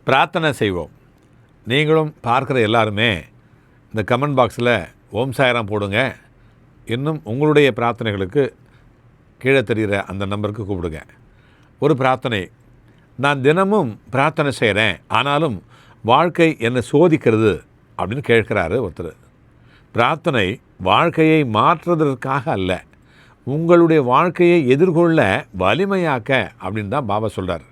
பிரார்த்தனை செய்வோம். நீங்களும் பார்க்குற எல்லாருமே இந்த கமெண்ட் பாக்ஸில் ஓம் சாய்ராம் போடுங்க. இன்னும் உங்களுடைய பிரார்த்தனைகளுக்கு கீழே தெரிகிற அந்த நம்பருக்கு கூப்பிடுங்க. ஒரு பிரார்த்தனை, நான் தினமும் பிரார்த்தனை செய்கிறேன், ஆனாலும் வாழ்க்கை என்னை சோதிக்கிறது அப்படின்னு கேட்குறாரு ஒருத்தர். பிரார்த்தனை வாழ்க்கையை மாற்றுவதற்காக அல்ல, உங்களுடைய வாழ்க்கையை எதிர்கொள்ள வலிமையாக்க அப்படின்னு தான் பாபா சொல்கிறார்.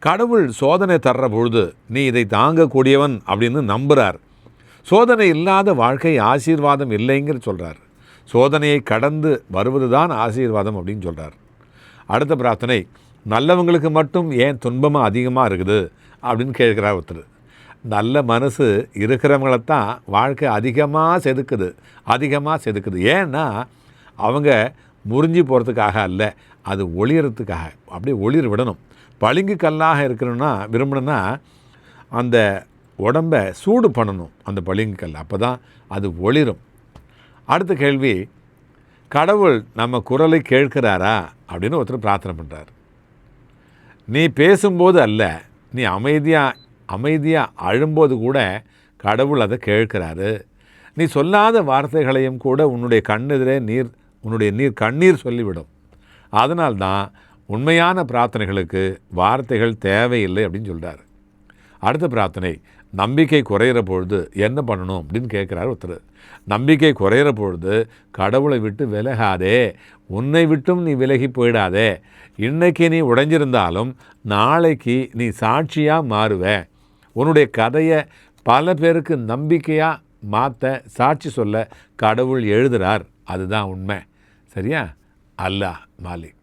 கடவுள் சோதனை தர்ற பொழுது நீ இதை தாங்கக்கூடியவன் அப்படின்னு நம்புகிறார். சோதனை இல்லாத வாழ்க்கை ஆசீர்வாதம் இல்லைங்கிற சொல்கிறார். சோதனையை கடந்து வருவது தான் ஆசீர்வாதம் அப்படின்னு சொல்கிறார். அடுத்த பிரார்த்தனை, நல்லவங்களுக்கு மட்டும் ஏன் துன்பமாக அதிகமாக இருக்குது அப்படின்னு கேட்குறார் ஒருத்தர். நல்ல மனசு இருக்கிறவங்களைத்தான் வாழ்க்கை அதிகமாக செதுக்குது. ஏன்னா அவங்க முறிஞ்சி போகிறதுக்காக அல்ல, அது ஒளியறதுக்காக. அப்படியே ஒளிர் விடணும். பளிங்கு கல்லாக இருக்கணும்னா விரும்பணுன்னா அந்த உடம்பை சூடு பண்ணணும், அந்த பளிங்கு கல், அப்போ தான் அது ஒளிரும். அடுத்த கேள்வி, கடவுள் நம்ம குரலை கேட்கிறாரா அப்படின்னு ஒருத்தர் பிரார்த்தனை பண்ணுறார். நீ பேசும்போது அல்ல, நீ அமைதியாக அழும்போது கூட கடவுள் அதை கேட்கிறாரு. நீ சொல்லாத வார்த்தைகளையும் கூட உன்னுடைய கண்ணெதிரே நீர் கண்ணீர் சொல்லிவிடும். அதனால்தான் உண்மையான பிரார்த்தனைகளுக்கு வார்த்தைகள் தேவையில்லை அப்படின்னு சொல்கிறார். அடுத்த பிரார்த்தனை, நம்பிக்கை குறையிற பொழுது என்ன பண்ணணும் அப்படின்னு கேட்குறாரு ஒருத்தர். நம்பிக்கை குறையிற பொழுது கடவுளை விட்டு விலகாதே, உன்னை விட்டும் நீ விலகி போயிடாதே. இன்றைக்கி நீ உடைஞ்சிருந்தாலும் நாளைக்கு நீ சாட்சியாக மாறுவ. உன்னுடைய கதையை பல பேருக்கு நம்பிக்கையாக மாற்ற, சாட்சி சொல்ல கடவுள் எழுதுகிறார். அதுதான் உண்மை. சரியா? அல்லாஹ் மாலிக்.